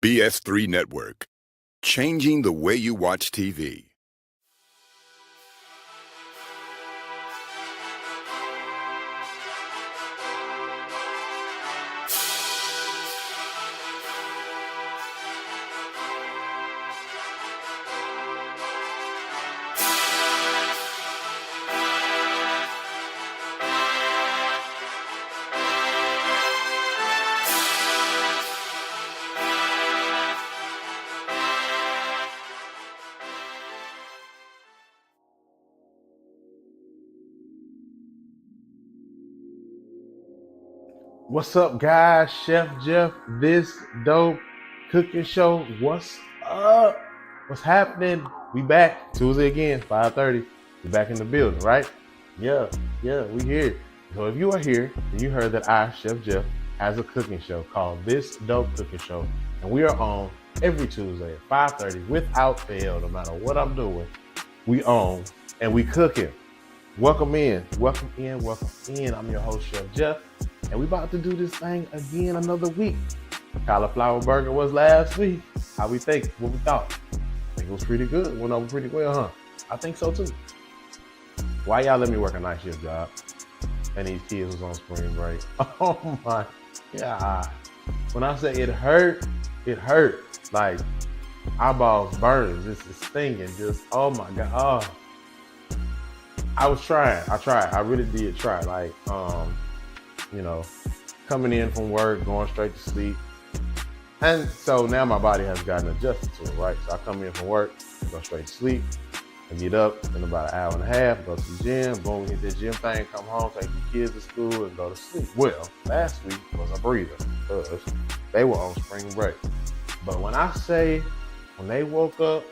BS3 Network, changing the way you watch TV. What's up, guys? Chef Jeff, this dope cooking show. What's up? What's happening? We back Tuesday again, 5:30. We back in the building, right? Yeah, we here. So if you are here and you heard that I, Chef Jeff, has a cooking show called This Dope Cooking Show, and we are on every Tuesday at 5:30 without fail, no matter what I'm doing. We on and we cooking. Welcome in. I'm your host, Chef Jeff. And we about to do this thing again another week. Cauliflower burger was last week. How we think? What we thought? I think it was pretty good. Went over pretty well, huh? I think so too. Why y'all let me work a night shift job? And these kids was on spring break. Oh my God. When I say it hurt. Like eyeballs burning. It's stinging. Just, oh my God. Oh. I was trying. I really did try. Like, coming in from work, going straight to sleep. And so now my body has gotten adjusted to it, right? So I come in from work, go straight to sleep. I get up in about an hour and a half, go to the gym, boom, hit that gym thing, come home, take the kids to school, and go to sleep. Well, last week was a breather because they were on spring break. But when I say, when they woke up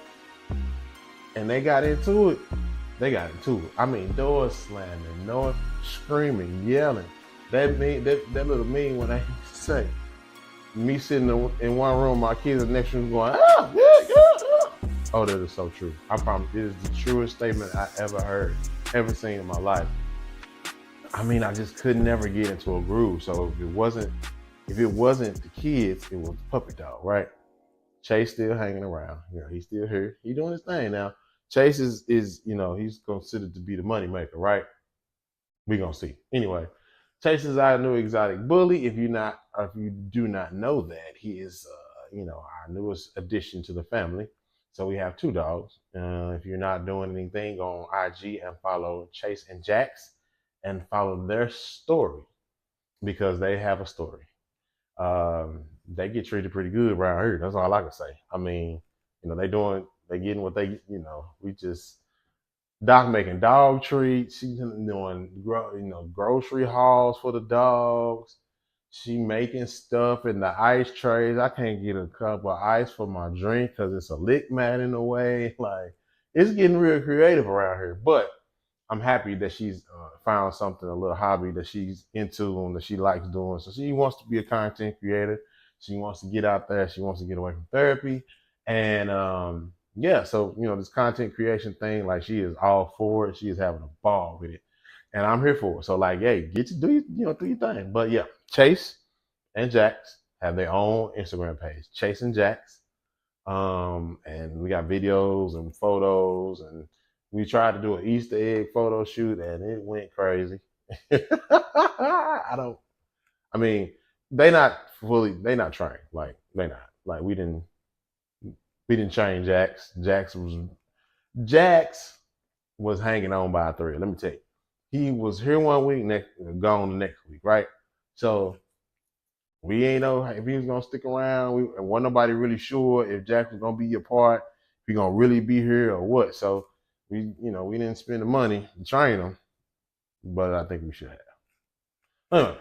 and they got into it, I mean, doors slamming, noise, screaming, yelling. That little mean when I say, me sitting in one room, my kids in the next room going, Oh, that is so true. I promise, it is the truest statement I ever seen in my life. I mean, I just could never get into a groove. So if it wasn't the kids, it was the puppy dog, right? Chase still hanging around. He's still here. He's doing his thing now. Chase is he's considered to be the money maker, right? We're gonna see. Anyway, Chase is our new exotic bully. If you do not know that, he is our newest addition to the family. So we have two dogs. If you're not doing anything, go on IG and follow Chase and Jax and follow their story because they have a story. They get treated pretty good around here. That's all I can say. I mean, they getting what they, we just, Doc making dog treats. She's doing, grocery hauls for the dogs. She making stuff in the ice trays. I can't get a cup of ice for my drink because it's a lick mat in the way. Like, it's getting real creative around here. But I'm happy that she's found something, a little hobby that she's into and that she likes doing. So she wants to be a content creator. She wants to get out there. She wants to get away from therapy. And so this content creation thing, like, she is all for it. She is having a ball with it, and I'm here for it. So, like, hey, do your thing. But yeah, Chase and Jax have their own Instagram page, Chase and Jax, and we got videos and photos, and we tried to do an Easter egg photo shoot, and it went crazy. They not trained. Like, they not. Like, we didn't train Jax. Jax was hanging on by a thread. Let me tell you. He was here one week, gone the next week, right? So we ain't know if he was gonna stick around. And wasn't nobody really sure if Jax was gonna be a part, if he gonna really be here or what. So we didn't spend the money to train him, but I think we should have.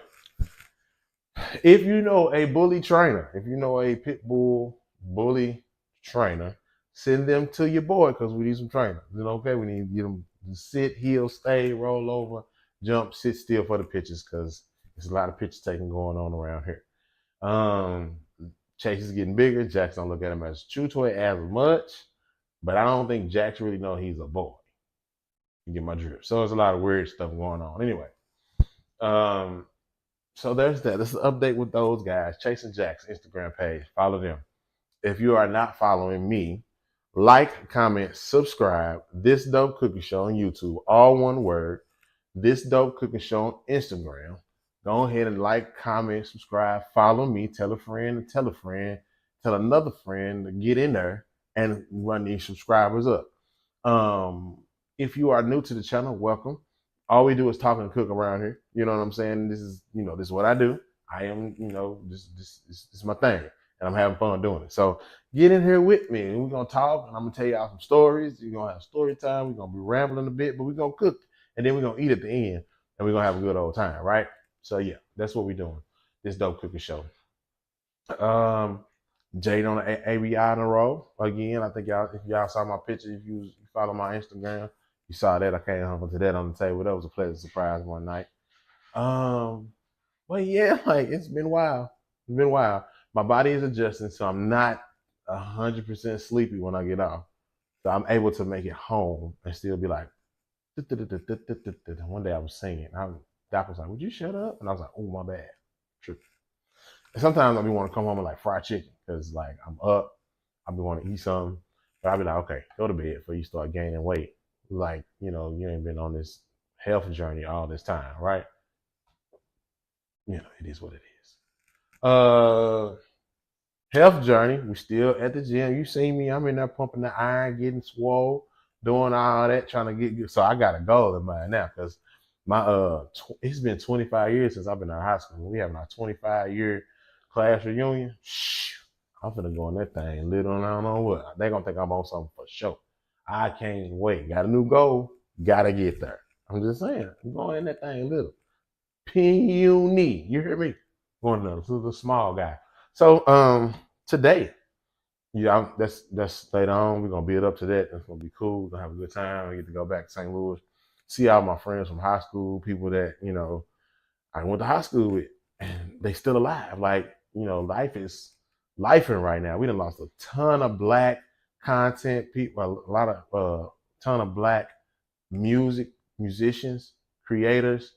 If you know a bully trainer, if you know a pit bull bully trainer, send them to your boy because we need some trainers. Okay? We need to get them to sit, heel, stay, roll over, jump, sit still for the pitches because there's a lot of pitch taking going on around here. Chase is getting bigger. Jax don't look at him as a chew toy as much, but I don't think Jax really know he's a boy. You get my drift. So there's a lot of weird stuff going on. Anyway, so there's that. This is an update with those guys. Chase and Jax Instagram page. Follow them. if you are not following me, like, comment, subscribe. This Dope Cooking Show on YouTube, all one word. This Dope Cooking Show on Instagram. Go ahead and like, comment, subscribe, follow me, tell a friend, tell another friend to get in there and run these subscribers up. If you are new to the channel, welcome. All we do is talk and cook around here. You know what I'm saying? This is what I do. I am, this is my thing, and I'm having fun doing it. So get in here with me, and we're gonna talk, and I'm gonna tell y'all some stories. You're gonna have story time. We're gonna be rambling a bit, but we're gonna cook, and then we're gonna eat at the end, and we're gonna have a good old time, right? So yeah, that's what we're doing. This Dope Cooking Show. Jade on the ABI in a row again. I think if y'all saw my picture, if you follow my Instagram, you saw that. I came home to that on the table. That was a pleasant surprise one night. Well, yeah, like it's been wild. It's been wild. My body is adjusting, so I'm not 100% sleepy when I get off. So I'm able to make it home and still be like. One day I was singing. Doc was like, "Would you shut up?" And I was like, "Oh, my bad." True. And sometimes I be want to come home and like fried chicken because like I'm up, I be want to eat something, but I be like, okay, go to bed before you start gaining weight. Like you ain't been on this health journey all this time, right? It is what it is. Health journey. We still at the gym. You see me? I'm in there pumping the iron, getting swole, doing all that, trying to get good. So I got a goal in mind now because my it's been 25 years since I've been out of high school. We having our 25-year class reunion. I'm finna go on that thing. Little and I don't know what. They gonna think I'm on something for sure. I can't wait. Got a new goal. Gotta get there. I'm just saying. I'm going in that thing little. Puny. You hear me? Going to the small guy. So today, that's later on. We're gonna build up to that. It's gonna be cool. We're gonna have a good time. I get to go back to St. Louis, see all my friends from high school, people that I went to high school with, and they still alive. Like life is lifing right now. We done lost a ton of black content people, a lot of ton of black musicians, creators.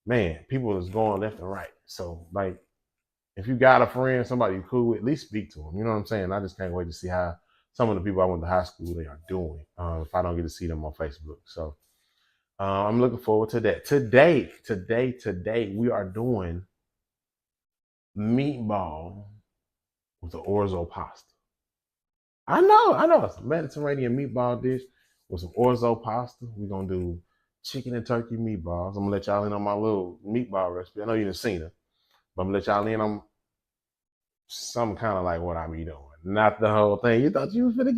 Man, people is going left and right. So like, if you got a friend, somebody you cool with, at least speak to them. You know what I'm saying? I just can't wait to see how some of the people I went to high school they are doing. If I don't get to see them on Facebook, so I'm looking forward to that. Today we are doing meatball with the Orzo pasta. I know. It's a Mediterranean meatball dish with some Orzo pasta. We're gonna do chicken and turkey meatballs. I'm gonna let y'all in on my little meatball recipe. I know you done seen it, but I'm gonna let y'all in on some kind of like what I be doing. Not the whole thing. You thought you was finna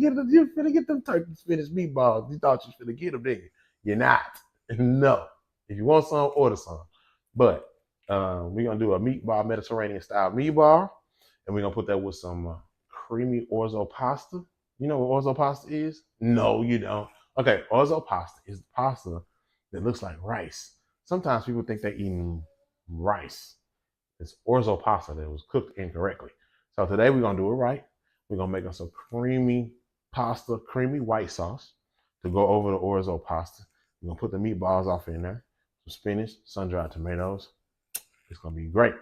get them turkey spinach meatballs. You thought you was finna get them, didn't you? You're not. No. If you want some, order some. But we're gonna do a meatball, Mediterranean style meatball, and we're gonna put that with some creamy Orzo pasta. You know what Orzo pasta is? No, you don't. Okay, Orzo pasta is the pasta that looks like rice. Sometimes people think they're eating rice. It's Orzo pasta that was cooked incorrectly. So today we're gonna do it right. We're gonna make us some creamy pasta, creamy white sauce to go over the Orzo pasta. We're gonna put the meatballs off in there, some spinach, sun-dried tomatoes. It's gonna be great.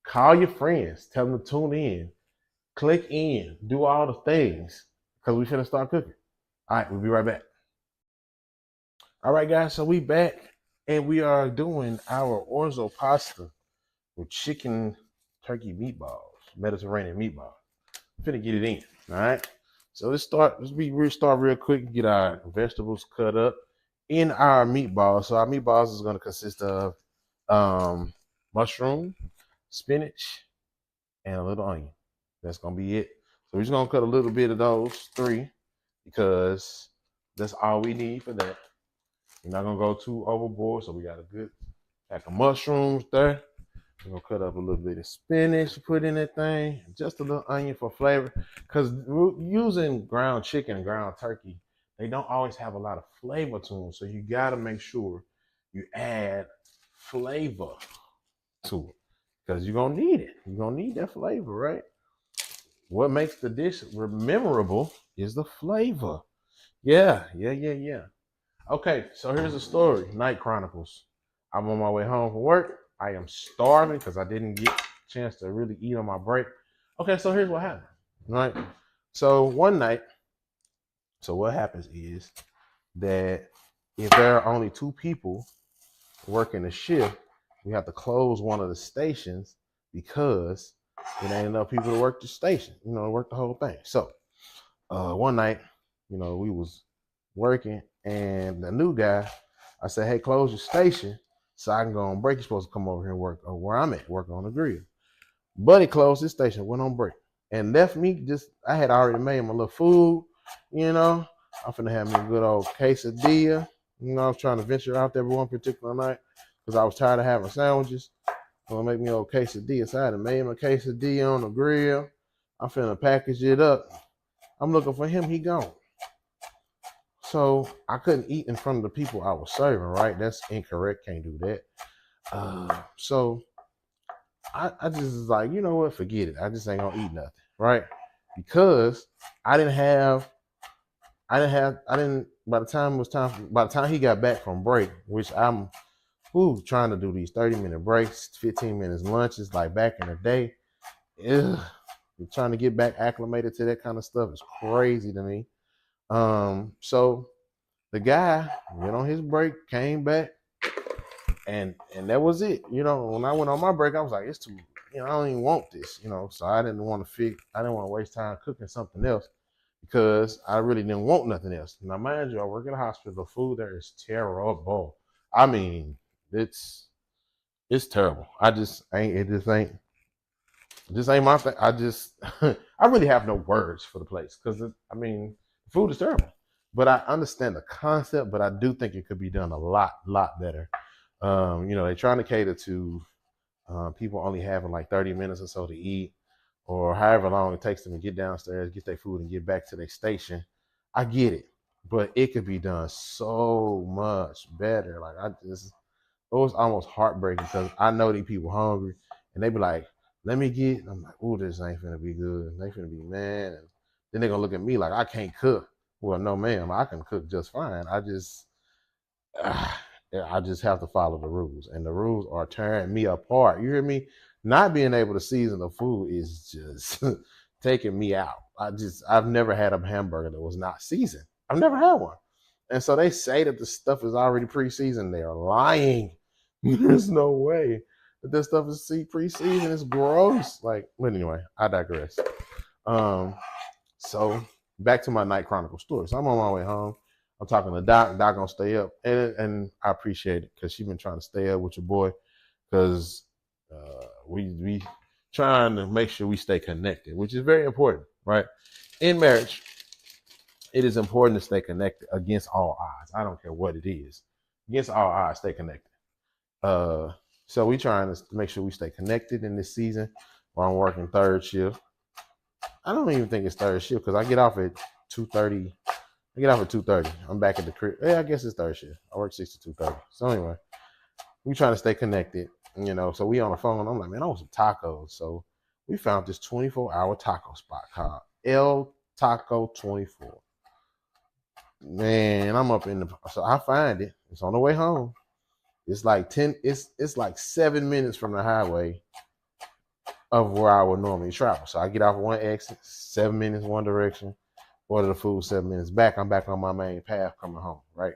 Call your friends, tell them to tune in, click in, do all the things, because we finna start cooking. All right, we'll be right back. All right, guys, so we back and we are doing our Orzo pasta with chicken turkey meatballs, Mediterranean meatballs. I'm finna get it in. All right. So let's start real quick and get our vegetables cut up in our meatballs. So our meatballs is gonna consist of mushroom, spinach, and a little onion. That's gonna be it. So we're just gonna cut a little bit of those three because that's all we need for that. We're not gonna go too overboard, so we got a good pack of mushrooms there. We're gonna cut up a little bit of spinach, put in that thing, just a little onion for flavor. Because using ground chicken and ground turkey, they don't always have a lot of flavor to them. So you gotta make sure you add flavor to it. Because you're gonna need it. You're gonna need that flavor, right? What makes the dish memorable is the flavor. Yeah. Okay, so here's the story. Night Chronicles. I'm on my way home from work. I am starving because I didn't get a chance to really eat on my break. Okay, so here's what happened. right? So one night, so what happens is that if there are only two people working the shift, we have to close one of the stations because it ain't enough people to work the station, work the whole thing. So one night, we was working and the new guy, I said, hey, close your station so I can go on break. You're supposed to come over here and work where I'm at, work on the grill. Buddy closed his station, went on break, and left me I had already made my little food, I'm finna have me a good old quesadilla. I was trying to venture out there one particular night because I was tired of having sandwiches. I'm gonna make me a old quesadilla. So I had made my quesadilla on the grill. I'm finna package it up. I'm looking for him, he gone. So I couldn't eat in front of the people I was serving, right? That's incorrect, can't do that. So I just was like, you know what, forget it. I just ain't gonna eat nothing, right? Because I didn't, by the time he got back from break, which I'm trying to do these 30-minute breaks, 15 minutes lunches, like back in the day. Ugh, trying to get back acclimated to that kind of stuff is crazy to me. So the guy went on his break, came back, and that was it. When I went on my break, I was like, it's too, I don't even want this, so I didn't want to waste time cooking something else because I really didn't want nothing else. Now, mind you, I work at a hospital. The food there is terrible. I mean, it's terrible. This ain't my thing. I really have no words for the place because the food is terrible. But I understand the concept, but I do think it could be done a lot better. They're trying to cater to people only having like 30 minutes or so to eat, or however long it takes them to get downstairs, get their food, and get back to their station. I get it, but it could be done so much better. It was almost heartbreaking because I know these people hungry, and they be like, "Let me get." I'm like, "Ooh, this ain't finna be good." They finna be mad, and then they gonna look at me like I can't cook. Well, no, ma'am, I can cook just fine. I just have to follow the rules, and the rules are tearing me apart. You hear me? Not being able to season the food is just taking me out. I've never had a hamburger that was not seasoned. I've never had one. And so they say that the stuff is already pre-seasoned. They're lying. There's no way that this stuff is pre-seasoned. It's gross. But anyway, I digress. So back to my night chronicle story. So I'm on my way home. I'm talking to Doc. Doc gonna stay up, and I appreciate it because she's been trying to stay up with your boy because we trying to make sure we stay connected, which is very important, right? In marriage, it is important to stay connected against all odds. I don't care what it is. Against all odds, stay connected. So we trying to make sure we stay connected in this season while I'm working third shift. I don't even think it's third shift because I get off at 2:30. I get off at 2:30. I'm back at the crib. Yeah, I guess it's third shift. I work 6 to 2:30. So anyway, we trying to stay connected, So we on the phone. I'm like, man, I want some tacos. So we found this 24-hour taco spot called El Taco 24. Man, I'm up in so I find it. It's on the way home. It's like 10. It's like 7 minutes from the highway of where I would normally travel. So I get off one exit, 7 minutes one direction. Order the food, 7 minutes back. I'm back on my main path coming home, right?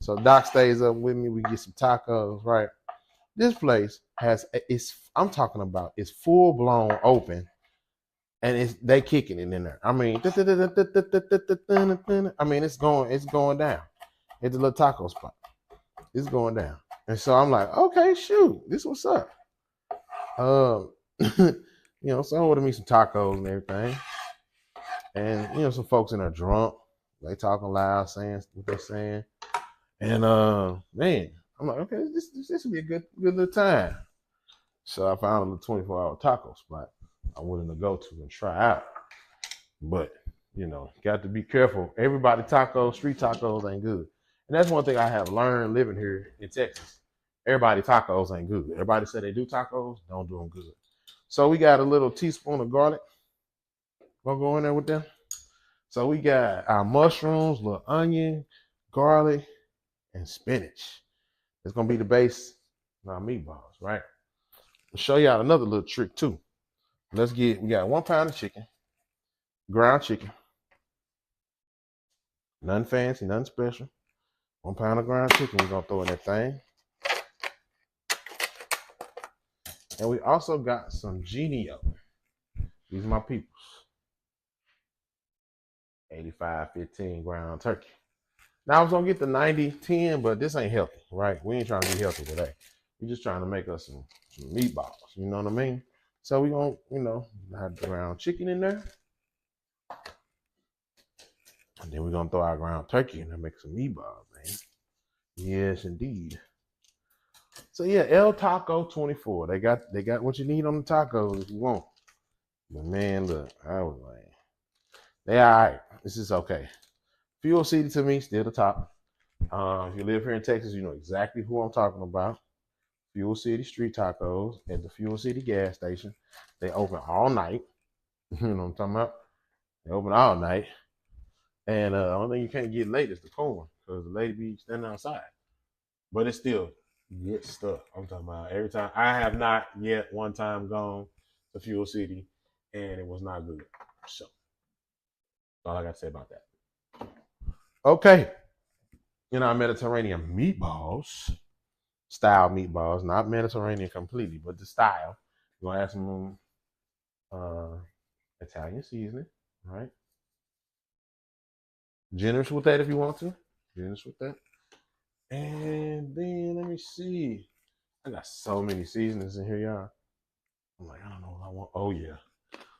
So Doc stays up with me. We get some tacos, right? This place I'm talking about, it's full blown open, and they kicking it in there. I mean, it's going down. It's a little taco spot. It's going down. And so I'm like, okay, shoot, this what's up. So I ordered me some tacos and everything. And some folks in there drunk, they talking loud, saying what they're saying. And man, I'm like, okay, this would be a good little time. So I found a little 24-hour taco spot I'm willing to go to and try out. But got to be careful. Everybody street tacos ain't good. And that's one thing I have learned living here in Texas. Everybody tacos ain't good. Everybody say they do tacos, don't do them good. So we got a little teaspoon of garlic. Gonna go in there with them. So we got our mushrooms, little onion, garlic, and spinach. It's gonna be the base of our meatballs, right? I'll show y'all another little trick too. We got 1 pound of chicken. ground chicken. Nothing fancy, nothing special. 1 pound of ground chicken we're gonna throw in that thing. And we also got some Genio. These are my peoples. 85-15 ground turkey. Now I was gonna get the 90-10, but this ain't healthy, right? We ain't trying to be healthy today. We're just trying to make us some meatballs. You know what I mean? So we gonna, have the ground chicken in there. And then we're gonna throw our ground turkey in there, make some meatballs, man. Yes, indeed. So yeah, El Taco 24. They got what you need on the tacos if you want. But man, look, I was like, they all right. This is okay. Fuel City to me, still the top. If you live here in Texas, you know exactly who I'm talking about. Fuel City Street Tacos at the Fuel City gas station. They open all night. You know what I'm talking about? They open all night. And the only thing you can't get late is the corn because the lady be standing outside. But it's still good stuff. I'm talking about every time. I have not yet one time gone to Fuel City and it was not good. So that's all I got to say about that. Okay. Our Mediterranean meatballs, style meatballs, not Mediterranean completely, but the style. We're gonna add some Italian seasoning, right? Generous with that if you want to. Generous with that. And then let me see. I got so many seasonings in here, y'all. I'm like, I don't know what I want. Oh yeah.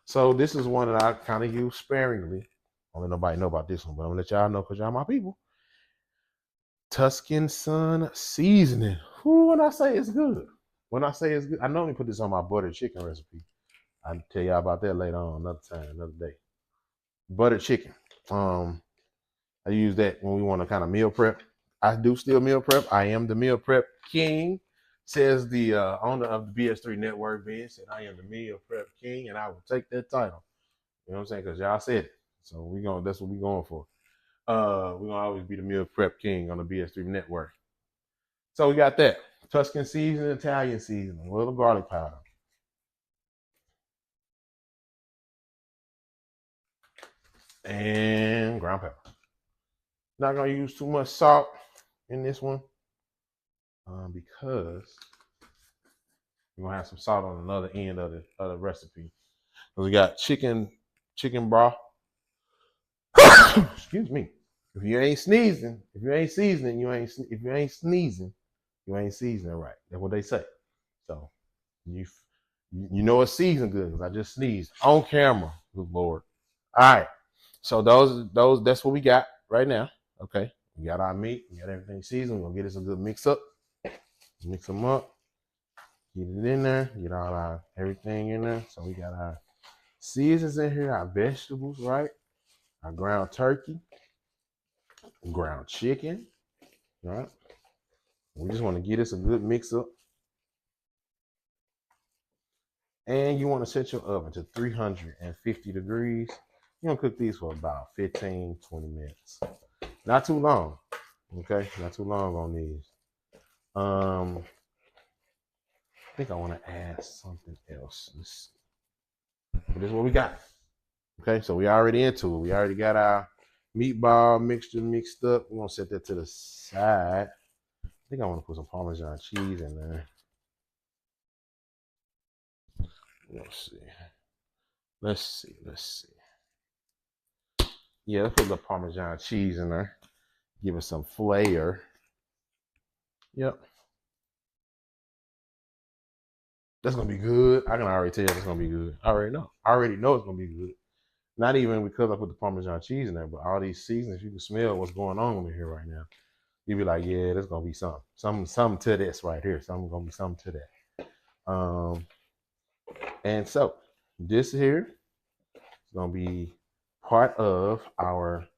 So this is one that I kind of use sparingly. Don't let nobody know about this one, but I'm gonna let y'all know because y'all my people. Tuscan Sun seasoning. Who when I say it's good. When I say it's good, I normally put this on my butter chicken recipe. I'll tell y'all about that later on, another time, another day. Butter chicken. I use that when we want to kind of meal prep. I do still meal prep. I am the meal prep king, says the owner of the BS3 network, Ben, said I am the meal prep king, and I will take that title. You know what I'm saying? Because y'all said it. So that's what we're going for. We're gonna always be the meal prep king on the BS3 network. So we got that. Tuscan seasoning, Italian seasoning, a little garlic powder. And ground pepper. Not gonna use too much salt in this one because we're gonna have some salt on another end of the recipe. So we got chicken broth. Excuse me. If you ain't sneezing, if you ain't seasoning, if you ain't sneezing, you ain't seasoning right. That's what they say. So you know it's seasoned good because I just sneezed on camera. Good Lord. All right. So those that's what we got right now. Okay. We got our meat, we got everything seasoned. We're gonna get us a good mix up. Mix them up. Get it in there. Get all our everything in there. So we got our seasons in here, our vegetables, right? Our ground turkey, ground chicken, right? We just want to get us a good mix up. And you want to set your oven to 350 degrees. You're gonna cook these for about 15, 20 minutes. Not too long. Okay, not too long on these. I think I want to add something else. Let's see. But this is what we got. Okay, so we already into it. We already got our meatball mixture mixed up. We're gonna set that to the side. I think I want to put some Parmesan cheese in there. Let's see. Let's see. Yeah, let's put the Parmesan cheese in there. Give it some flair. Yep. That's gonna be good. I can already tell it's gonna be good. I already know. I already know it's gonna be good. Not even because I put the Parmesan cheese in there, but all these seasonings, you can smell what's going on over here right now. You'd be like, yeah, there's gonna be something to this right here. Gonna be something to that. And so this here is gonna be part of our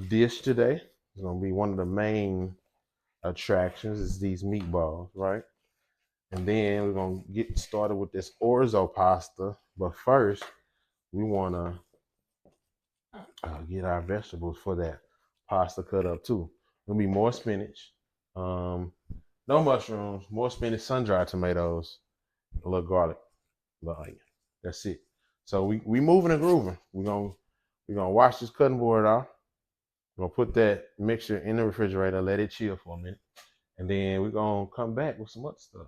dish today. It's gonna be one of the main attractions is these meatballs, right? And then we're gonna get started with this orzo pasta. But first, we wanna get our vegetables for that pasta cut up too. Gonna be more spinach, no mushrooms, more spinach, sun-dried tomatoes, a little garlic, a little onion. That's it. So we moving and grooving. We're gonna wash this cutting board off. We're gonna put that mixture in the refrigerator, let it chill for a minute, and then we're gonna come back with some other stuff.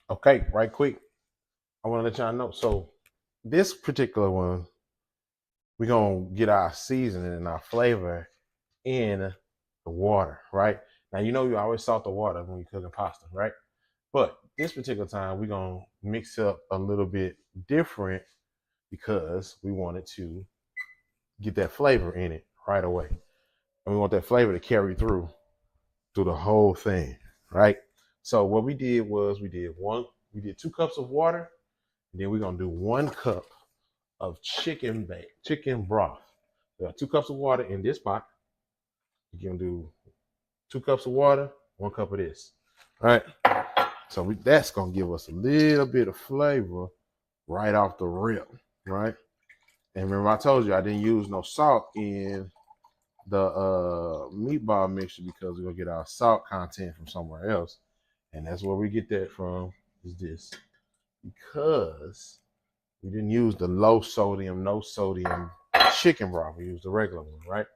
Okay, right quick. I want to let y'all know. So this particular one, we're gonna get our seasoning and our flavor in the water, right? Now you know you always salt the water when you're cooking pasta, right? But this particular time we're gonna mix up a little bit different because we wanted to get that flavor in it right away. And we want that flavor to carry through the whole thing, right? So what we did was we did 2 cups of water, and then we're gonna do 1 cup of chicken broth. We got 2 cups of water in this pot. You're gonna do 2 cups of water, 1 cup of this. All right. So that's gonna give us a little bit of flavor right off the rip, right? And remember, I told you I didn't use no salt in the meatball mixture because we're gonna get our salt content from somewhere else, and that's where we get that from. Is this because we didn't use the low sodium, no sodium chicken broth. We used the regular one, right?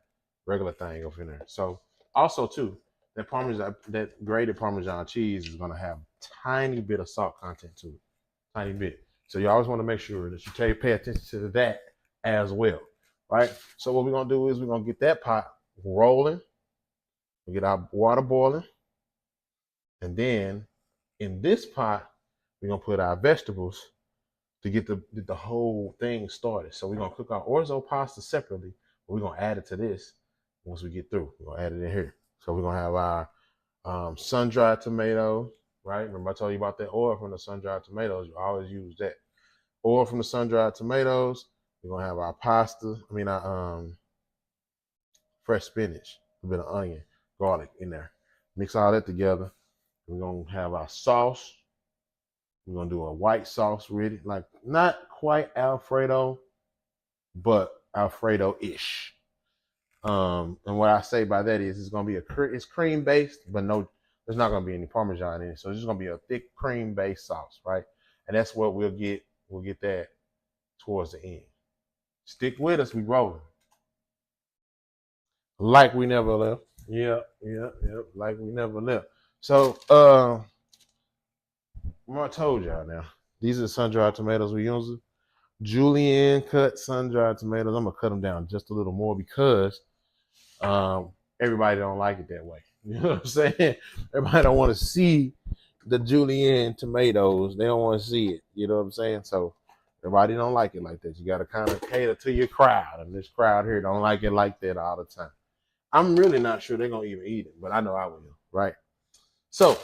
Regular thing over in there. So also too, that grated Parmesan cheese is gonna have tiny bit of salt content to it, tiny bit. So you always want to make sure that you pay attention to that as well, right? So what we're gonna do is we're gonna get that pot rolling, we get our water boiling, and then in this pot we're gonna put our vegetables to get the whole thing started. So we're gonna cook our orzo pasta separately, but we're gonna add it to this once we get through. We're gonna add it in here. So we're gonna have our sun-dried tomatoes, right? Remember I told you about that oil from the sun-dried tomatoes. You always use that oil from the sun-dried tomatoes. We're gonna have our our fresh spinach, a bit of onion, garlic in there. Mix all that together. We're gonna have our sauce. We're gonna do a white sauce with it, like not quite Alfredo, but Alfredo-ish. And what I say by that is it's gonna be it's cream based, but no, there's not gonna be any Parmesan in it. So it's just gonna be a thick cream based sauce, right? And that's what we'll get. We'll get that towards the end. Stick with us, we rolling. Like we never left. Yep. Like we never left. So I told y'all now. These are the sun-dried tomatoes we use. Julienne cut sun-dried tomatoes. I'm gonna cut them down just a little more because everybody don't like it that way. You know what I'm saying? Everybody don't want to see the julienne tomatoes. They don't want to see it. You know what I'm saying? So everybody don't like it like that. You got to kind of cater to your crowd, and this crowd here don't like it like that all the time. I'm really not sure they're gonna even eat it, but I know I will. Right? So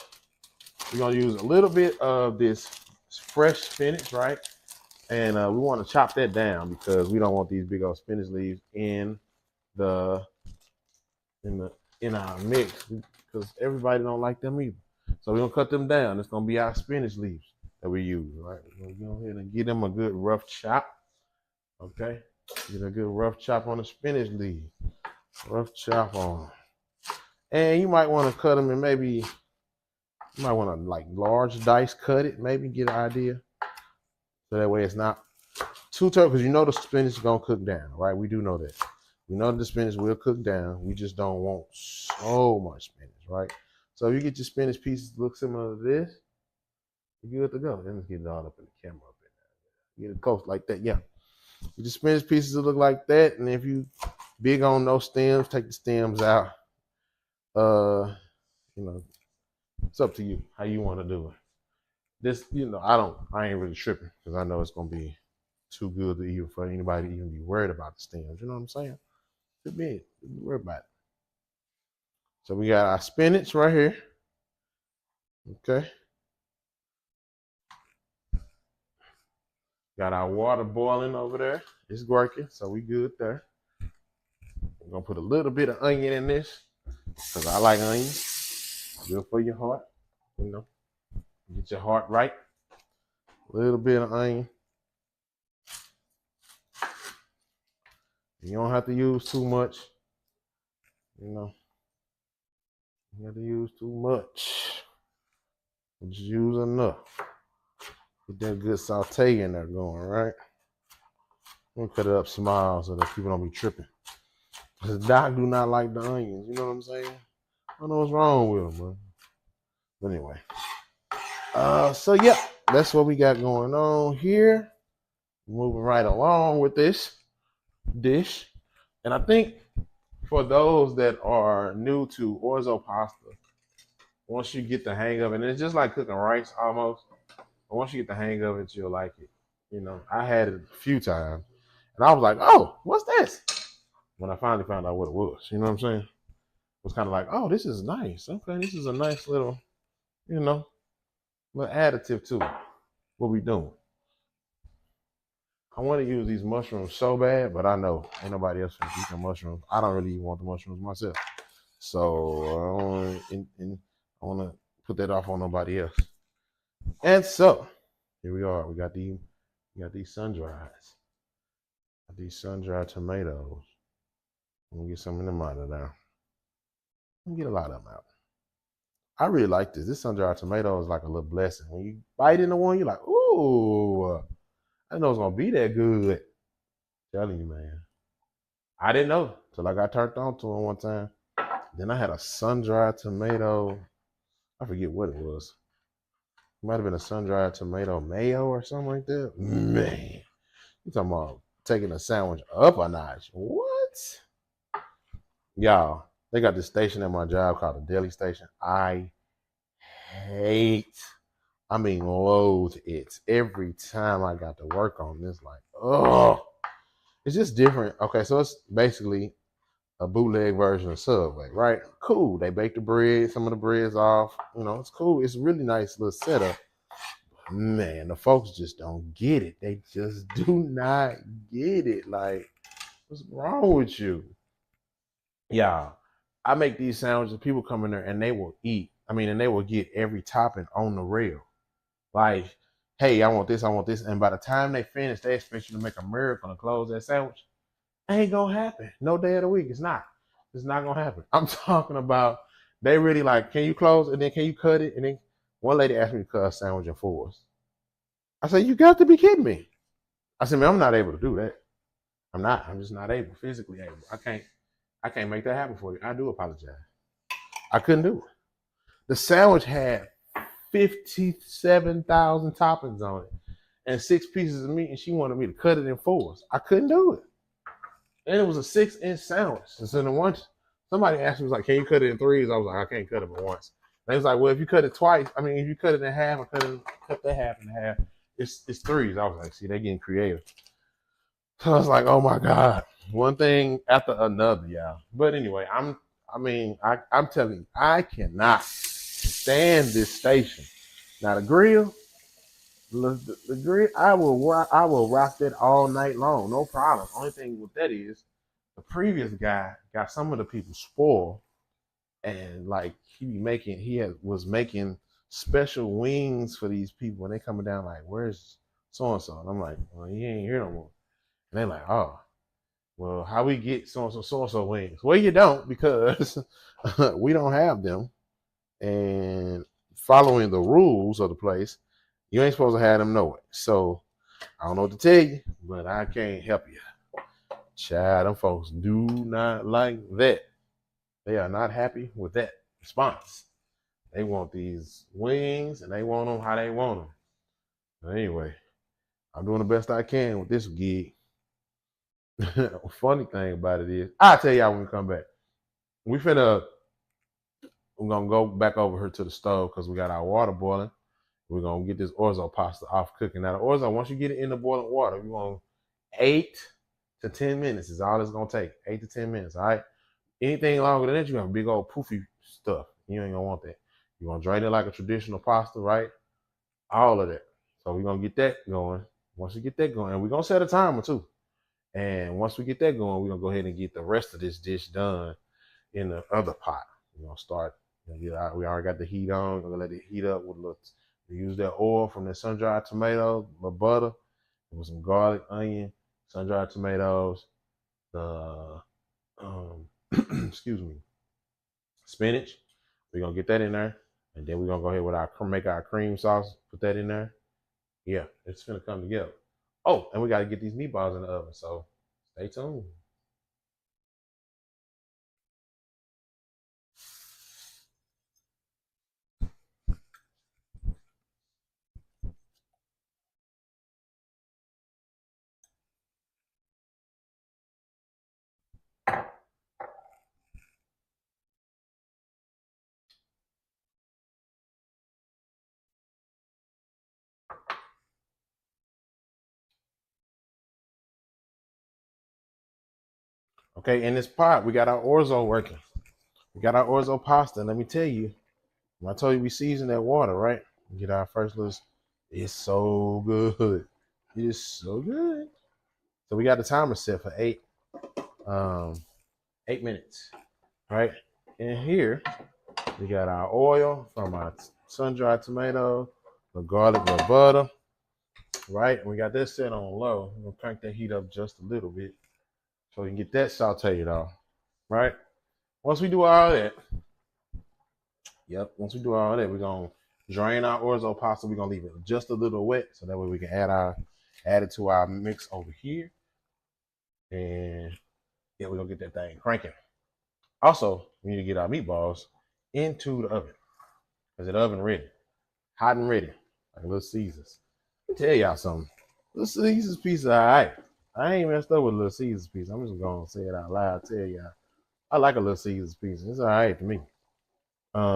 we're gonna use a little bit of this fresh spinach, right? And we want to chop that down because we don't want these big old spinach leaves in our mix because everybody don't like them either. So we're gonna cut them down. It's gonna be our spinach leaves that we use, right? We're gonna go ahead and give them a good rough chop. Okay, get a good rough chop on the spinach leaves. Rough chop on them. And you might want to cut them and maybe you might want to like large dice cut it, maybe get an idea. So that way it's not too tough because you know the spinach is gonna cook down, right? We do know that. We know the spinach will cook down. We just don't want so much spinach, right? So if you get your spinach pieces look similar to this, you're good to go. Then let's get it all up in the camera up in there. Get it close like that, yeah. Get your spinach pieces to look like that, and if you big on those stems, take the stems out. It's up to you how you want to do it. This, I ain't really tripping because I know it's gonna be too good to even for anybody to even be worried about the stems. You know what I'm saying? Could be worried about it. So we got our spinach right here. Okay. Got our water boiling over there. It's working, so we good there. We're gonna put a little bit of onion in this because I like onion. Good for your heart. Get your heart right. A little bit of onion. You don't have to use too much. You have to use too much. Just use enough. Get that good saute in there going, right? We'll cut it up small so that people don't be tripping. Because Doc do not like the onions, you know what I'm saying? I don't know what's wrong with him, man. But anyway. So yeah, that's what we got going on here. Moving right along with this dish. And I think for those that are new to Orzo pasta, once you get the hang of it, and it's just like cooking rice almost, but once you get the hang of it, you'll like it. You know, I had it a few times, and I was like, oh, what's this? When I finally found out what it was, you know what I'm saying? It was kind of like, oh, this is nice. Okay, this is a nice little, you know, little additive to it. What we doing? I want to use these mushrooms so bad, but I know ain't nobody else gonna eat the mushrooms. I don't really want the mushrooms myself, so I want to put that off on nobody else. And so here we are. We got these sun dries. These sun dried tomatoes. I'm gonna get some of them out of there. I'm gonna get a lot of them out. I really like this. This sun dried tomato is like a little blessing. When you bite into one, you're like, ooh, I didn't know it was gonna be that good. I'm telling you, man. I didn't know till I got turned on to it one time. Then I had a sun dried tomato. I forget what it was. It might have been a sun dried tomato mayo or something like that. Man, you talking about taking a sandwich up a notch? What? Y'all, they got this station at my job called the Deli Station. I hate, I mean, loathe it. Every time I got to work on this, like, oh, it's just different. Okay, so it's basically a bootleg version of Subway, right? Cool. They bake the bread, some of the bread's off. You know, it's cool. It's a really nice little setup. Man, the folks just don't get it. They just do not get it. Like, what's wrong with you? Yeah. I make these sandwiches, people come in there and they will eat. I mean, and they will get every topping on the rail. Like, hey, I want this, I want this. And by the time they finish, they expect you to make a miracle and close that sandwich. Ain't gonna happen. No day of the week. It's not. It's not gonna happen. I'm talking about they really like, can you close and then can you cut it? And then one lady asked me to cut a sandwich in fours. I said, you got to be kidding me. I said, man, I'm not able to do that. I'm not. I'm just not able, physically able. I can't make that happen for you. I do apologize. I couldn't do it. The sandwich had 57,000 toppings on it and 6 pieces of meat, and she wanted me to cut it in fours. I couldn't do it. And it was a 6-inch sandwich. And so then once somebody asked me, was like, can you cut it in threes? I was like, I can't cut it but once. And they was like, well, if you cut it twice, I mean, if you cut it in half or cut that half in half, it's threes. I was like, see, they're getting creative. So I was like, oh my God. One thing after another, y'all. But anyway, I'm telling you, I cannot stand this station. Now the grill, the grill, I will rock that all night long, no problem. Only thing with that is the previous guy got some of the people spoiled, and like was making special wings for these people, and they coming down like, where's so and so? And I'm like, well, he ain't here no more. And they're like, oh, well, how we get so and so wings? Well, you don't, because we don't have them. And following the rules of the place, you ain't supposed to have them know it. So I don't know what to tell you, but I can't help you. Child, them folks do not like that. They are not happy with that response. They want these wings and they want them how they want them. But anyway, I'm doing the best I can with this gig. Funny thing about it is, I'll tell y'all when we come back. We're gonna go back over here to the stove because we got our water boiling. We're gonna get this orzo pasta off cooking. Now the orzo, once you get it in the boiling water, we're gonna 8 to 10 minutes is all it's gonna take. 8 to 10 minutes, all right? Anything longer than that, you're gonna have big old poofy stuff. You ain't gonna want that. You're gonna drain it like a traditional pasta, right? All of that. So we're gonna get that going. Once we get that going, and we're gonna set a timer too. And once we get that going, we're gonna go ahead and get the rest of this dish done in the other pot. We're gonna start. We already got the heat on. We're gonna let it heat up with a little. We use that oil from the sun-dried tomato, a little butter, with some garlic, onion, sun-dried tomatoes, the excuse me, spinach. We're gonna get that in there, and then we're gonna go ahead with make our cream sauce. Put that in there, Yeah, it's gonna come together. Oh, and we got to get these meatballs in the oven, so stay tuned. Okay, in this pot, we got our orzo working. We got our orzo pasta. And let me tell you, when I told you we seasoned that water, right? We get our first little. It's so good. It is so good. So we got the timer set for um, 8 minutes, right? In here, we got our oil from our sun-dried tomato, the garlic, the butter, right? And we got this set on low. We're gonna crank that heat up just a little bit so we can get that sauteed off, right? Once we do all that, once we do all that, we're gonna drain our orzo pasta. We're gonna leave it just a little wet so that way we can add it to our mix over here. And yeah, we're gonna get that thing cranking. Also, we need to get our meatballs into the oven. Because the oven ready. Hot and ready. Like Little Caesars. Let me tell y'all something. Little Caesars pizza, all right. I ain't messed up with Little Caesars pizza. I'm just gonna say it out loud. Tell y'all. I like a Little Caesars pizza. It's all right to me.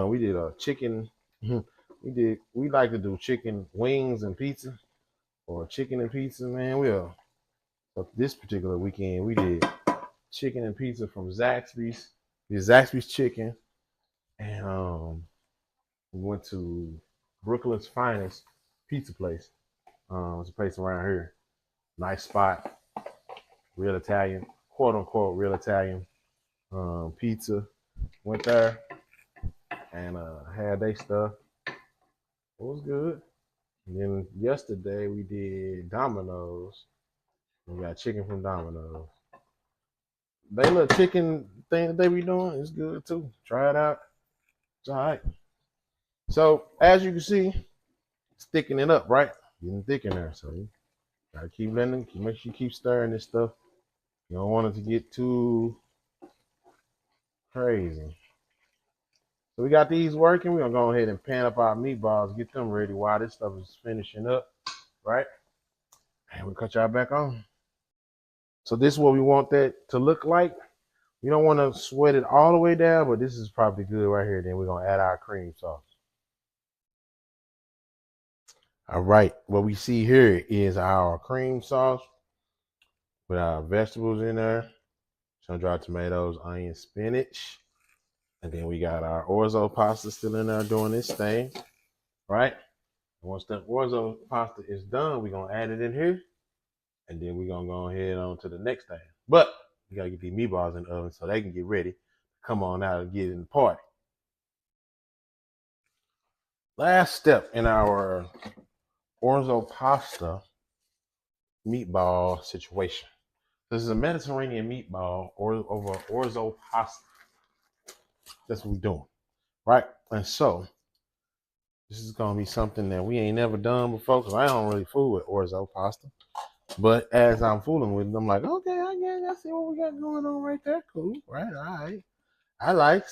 We did a chicken. We like to do chicken wings and pizza, or chicken and pizza. Man, but this particular weekend we did chicken and pizza from Zaxby's. The Zaxby's chicken, and we went to Brooklyn's finest pizza place. It's a place around here. Nice spot, real Italian, quote unquote real Italian pizza. Went there and had they stuff. It was good. And then yesterday we did Domino's. We got chicken from Domino's. They little chicken thing that they be doing is good too. Try it out. It's all right. So as you can see, it's thickening it up, right? Getting thick in there. So you gotta keep letting it, make sure you keep stirring this stuff. You don't want it to get too crazy. So we got these working. We're gonna go ahead and pan up our meatballs, get them ready while this stuff is finishing up, right? And we'll cut y'all back on. So this is what we want that to look like. You don't want to sweat it all the way down, but this is probably good right here. Then we're gonna add our cream sauce. All right, what we see here is our cream sauce with our vegetables in there, sun-dried tomatoes, onion, spinach, and then we got our orzo pasta still in there doing this thing, right? And once that orzo pasta is done, we're gonna add it in here, and then we're gonna go ahead on to the next thing. But we gotta get these meatballs in the oven so they can get ready. Come on out and get in the party. Last step in our orzo pasta meatball situation. This is a Mediterranean meatball or over orzo pasta. That's what we're doing, right? And so this is gonna be something that we ain't never done before because I don't really fool with orzo pasta. But as I'm fooling with it, I'm like, okay, I see what we got going on right there. Cool, right? All right. I like,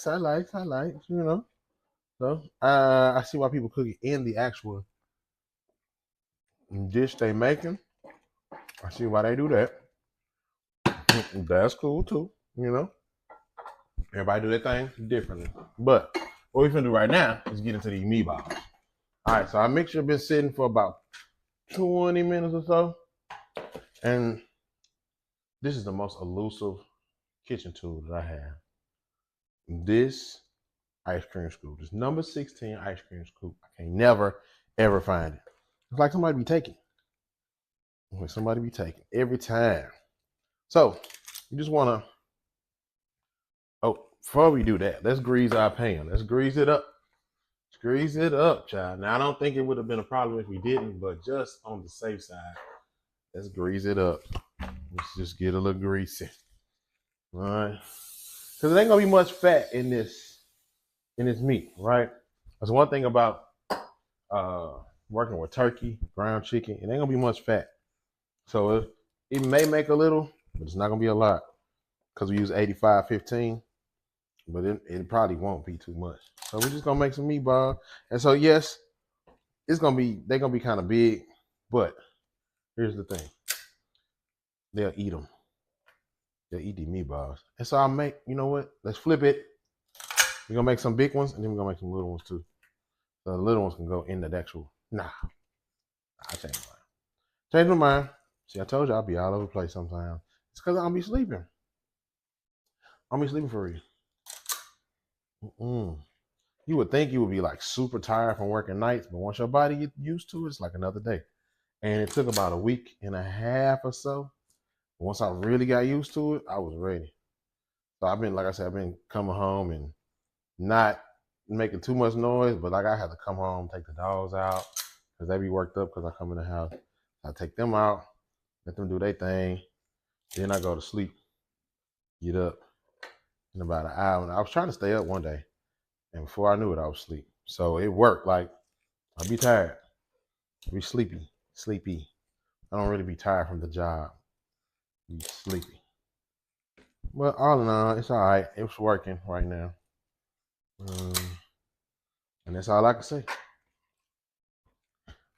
you know. So I see why people cook it in the actual dish they making. I see why they do that. That's cool too, you know. Everybody do their thing differently. But what we're gonna do right now is get into these meatballs. All right, so our mixture been sitting for about 20 minutes or so. And this is the most elusive kitchen tool that I have. This ice cream scoop. This number 16 ice cream scoop. I can never, ever find it. It's like somebody be taking. Like somebody be taking every time. So you just want to, before we do that, let's grease our pan. Let's grease it up. Grease it up, child. Now, I don't think it would have been a problem if we didn't, but just on the safe side, let's grease it up. Let's just get a little greasy. All right. Because there ain't going to be much fat in this meat, right? That's one thing about working with turkey, ground chicken. It ain't gonna be much fat. So it may make a little, but it's not gonna be a lot because we use 85/15. But it probably won't be too much. So we're just gonna make some meatballs. And so yes, they're gonna be kind of big, but here's the thing. They'll eat them. They'll eat these meatballs. And so I'll make, you know what? Let's flip it. We're gonna make some big ones and then we're gonna make some little ones too. So the little ones can go in the actual. Nah, I changed my mind. Change my mind. See, I told you I'll be all over the place sometimes. It's because I'll be sleeping. I'll be sleeping for real. You would think you would be like super tired from working nights, but once your body gets used to it, it's like another day. And it took about a week and a half or so. Once I really got used to it, I was ready. So I've been, like I said, I've been coming home and not making too much noise, but like I had to come home, take the dogs out because they be worked up because I come in the house. I take them out, let them do their thing. Then I go to sleep, get up in about an hour. And I was trying to stay up one day, and before I knew it, I was asleep. So it worked. Like I'd be tired, I'd be sleepy. I don't really be tired from the job. Be sleepy. But all in all, it's all right. It's working right now. And that's all I can say.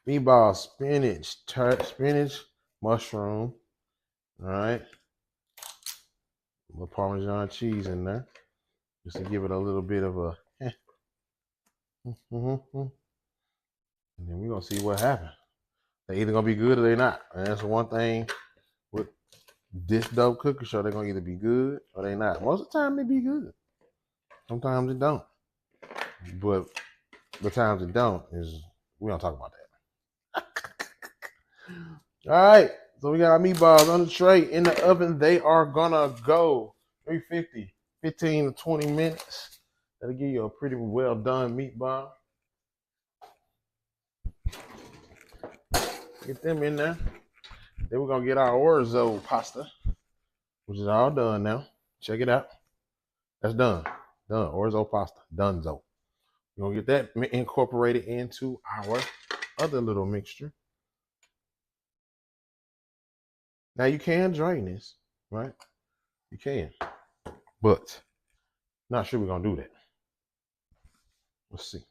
Meatball, spinach, mushroom. All right. A little Parmesan cheese in there. Just to give it a little bit of a and then we're gonna see what happens. They either gonna be good or they not. And that's one thing with this dope cookie show, they're gonna either be good or they not. Most of the time they be good. Sometimes it don't. But the times it don't is we don't talk about that. All right. So we got our meatballs on the tray in the oven. They are gonna go 350, 15 to 20 minutes. That'll give you a pretty well done meatball. Get them in there. Then we're gonna get our Orzo pasta, which is all done now. Check it out. That's done. Done. Orzo pasta. Donezo. We're gonna get that incorporated into our other little mixture. Now you can drain this, right? You can, but not sure we're gonna do that. Let's see.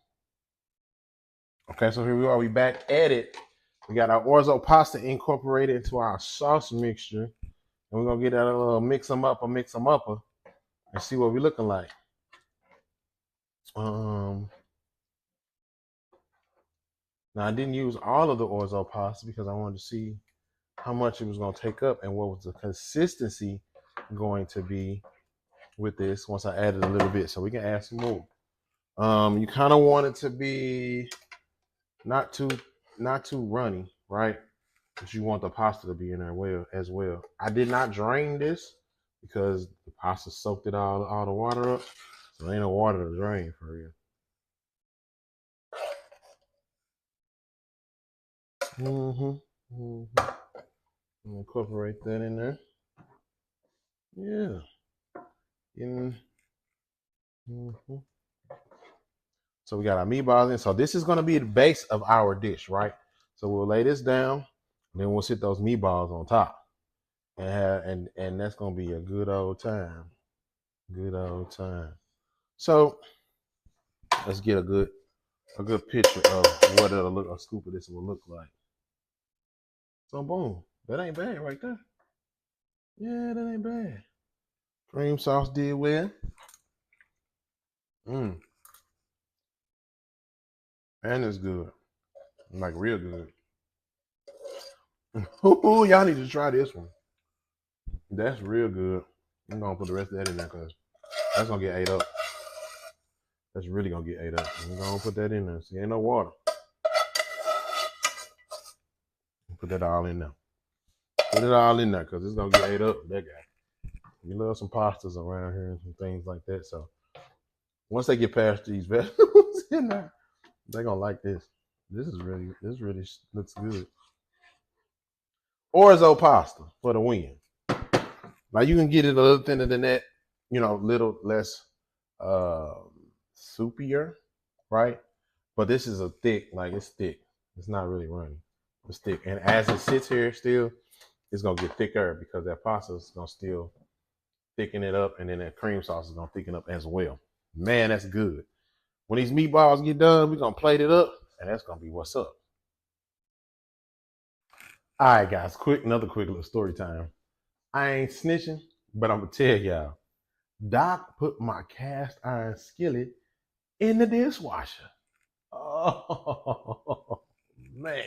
Okay, so here we are. We back at it. We got our Orzo pasta incorporated into our sauce mixture, and we're gonna get that a little mix them up, and see what we're looking like. Now I didn't use all of the Orzo pasta because I wanted to see how much it was going to take up and what was the consistency going to be with this once I added a little bit. So we can add some more. You kind of want it to be not too runny, right? But you want the pasta to be in there as well. I did not drain this because the pasta soaked it all the water up. So there ain't no water to drain for real. Incorporate that in there. Yeah. So we got our meatballs in. So this is going to be the base of our dish, right? So we'll lay this down, and then we'll sit those meatballs on top, and that's going to be a good old time. Good old time. So let's get a good picture of what a scoop of this will look like. So boom, that ain't bad right there. Yeah, that ain't bad. Cream sauce did well. And it's good. Like real good. Ooh, y'all need to try this one. That's real good. I'm gonna put the rest of that in there because that's gonna get ate up. That's really gonna get ate up. I'm gonna put that in there. See, ain't no water. Put that all in there. Put it all in there because it's gonna get ate up. That guy. We love some pastas around here and some things like that. So once they get past these vegetables in there, they're gonna like this. This really looks good. Orzo pasta for the win. Now you can get it a little thinner than that, little less soupier, right? But this is a thick, like it's thick. It's not really runny. It's thick. And as it sits here still, it's gonna get thicker because that pasta is gonna still thicken it up, and then that cream sauce is gonna thicken up as well. Man, that's good. When these meatballs get done, we're gonna plate it up, and that's gonna be what's up. All right, guys, another quick little story time. I ain't snitching, but I'm gonna tell y'all. Doc put my cast iron skillet in the dishwasher. Oh man,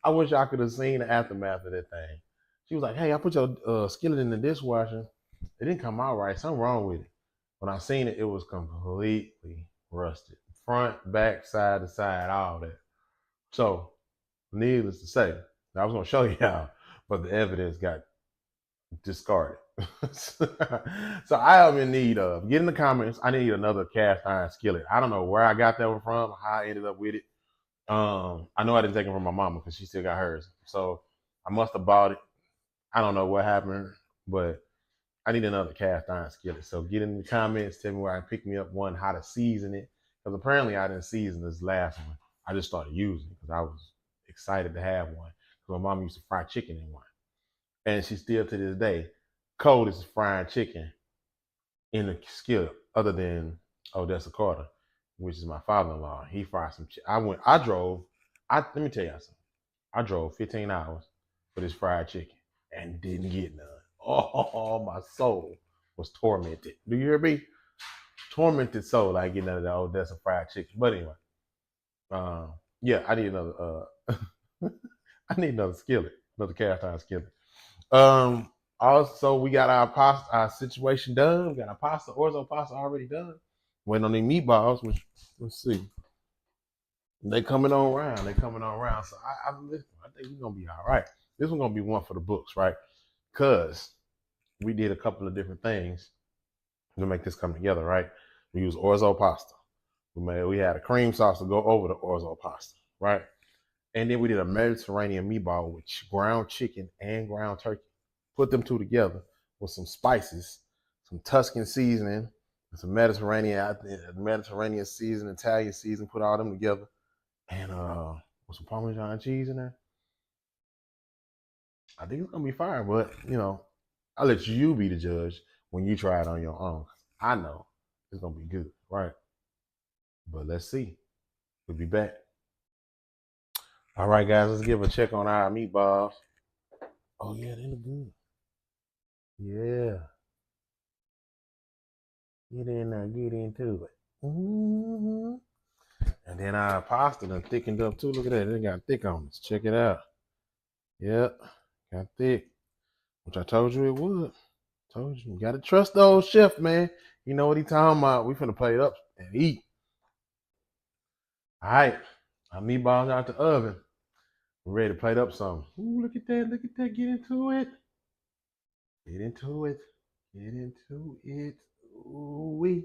I wish I could have seen the aftermath of that thing. She was like, "Hey, I put your skillet in the dishwasher. It didn't come out right. Something wrong with it." When I seen it, it was completely rusted, front, back, side to side, all that. So, needless to say, I was gonna show y'all, but the evidence got discarded. So I am in need of. Get in the comments. I need another cast iron skillet. I don't know where I got that one from, how I ended up with it. I know I didn't take it from my mama because she still got hers. So I must have bought it. I don't know what happened, but I need another cast iron skillet. So get in the comments, tell me where I can pick me up one, how to season it. Because apparently I didn't season this last one. I just started using it because I was excited to have one. Because my mom used to fry chicken in one. And she still to this day, coldest frying chicken in the skillet, other than Odessa Carter, which is my father-in-law. He fried some chicken. Let me tell you something. I drove 15 hours for this fried chicken and didn't get none. Oh, my soul was tormented. Do you hear me? Tormented soul. I get none of that Odessa fried chicken. But anyway, yeah, I need another. I need another skillet, another cast iron skillet. Also, we got our pasta, our situation done. We got our pasta, Orzo pasta already done. Waiting on the meatballs, which let's see. They coming on around. They coming on around. So I think we're gonna be all right. This one's gonna be one for the books, right? Cause we did a couple of different things to make this come together, right? We used Orzo pasta. We had a cream sauce to go over the Orzo pasta, right? And then we did a Mediterranean meatball with ground chicken and ground turkey. Put them two together with some spices, some Tuscan seasoning, and some Mediterranean season, Italian season. Put all them together, and with some Parmesan cheese in there. I think it's gonna be fire, but I'll let you be the judge when you try it on your own. I know it's gonna be good, right? But let's see. We'll be back. All right, guys, let's give a check on our meatballs. Oh yeah, they look good. Yeah. Get in there, get into it. Mm-hmm. And then our pasta done thickened up too. Look at that. It got thick on us. Check it out. Yep. Got thick. Which I told you it would. Told you. You gotta trust the old chef, man. You know what he talking about. We finna plate up and eat. All right. Our meatballs out the oven. We're ready to plate up some. Ooh, look at that. Look at that. Get into it. Get into it. Get into it. Ooh wee.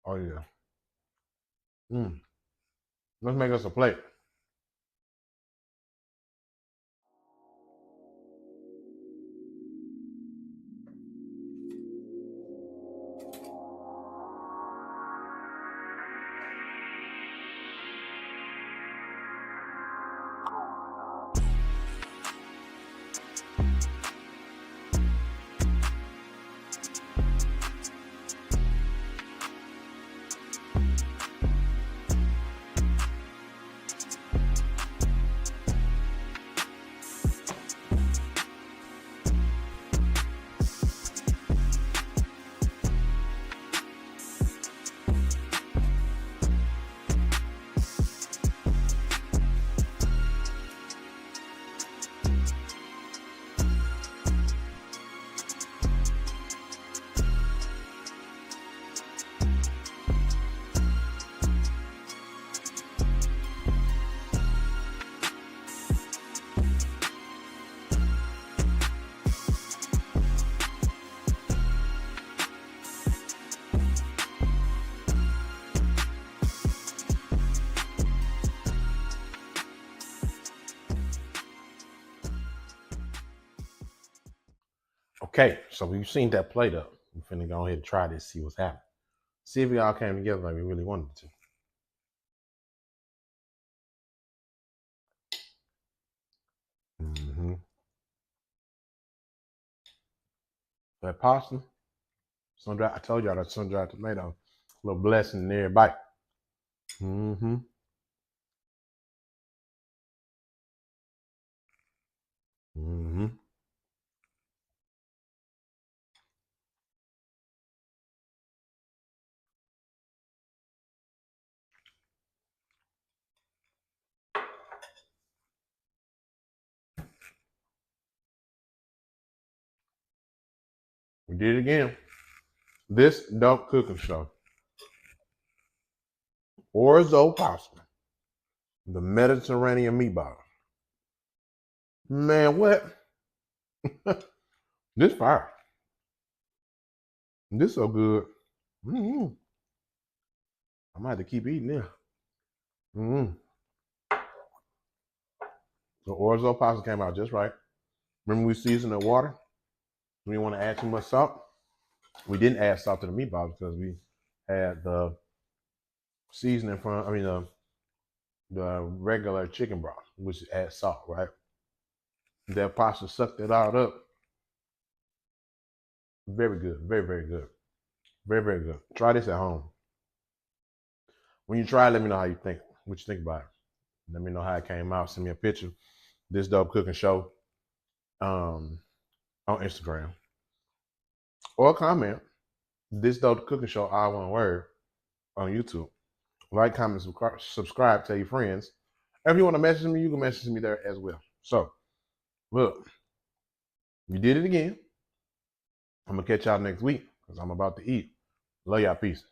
Oh yeah. Let's make us a plate. Okay, so we've seen that plate up. We're finna go ahead and try this, see what's happening. See if it all came together like we really wanted it to. Mm-hmm. That pasta, sun-dried. I told y'all that sun-dried tomato, a little blessing in every bite. Mm-hmm. Mm-hmm. We did it again. This dope cooking show, Orzo pasta, the Mediterranean meatball. Man, what? This fire. This so good. Mm-hmm. I might have to keep eating this. Mm-hmm. The Orzo pasta came out just right. Remember we seasoned the water? We didn't want to add too much salt. We didn't add salt to the meatballs because we had the seasoning from, the regular chicken broth, which adds salt, right? That pasta sucked it all up. Very good. Very, very good. Very, very good. Try this at home. When you try, let me know how you think. What you think about it. Let me know how it came out. Send me a picture. This dope cooking show on Instagram. Or comment. This dope cooking show, all one word, on YouTube. Like, comment, subscribe, tell your friends. If you want to message me, you can message me there as well. So, look, we did it again. I'm going to catch y'all next week because I'm about to eat. Love y'all. Peace.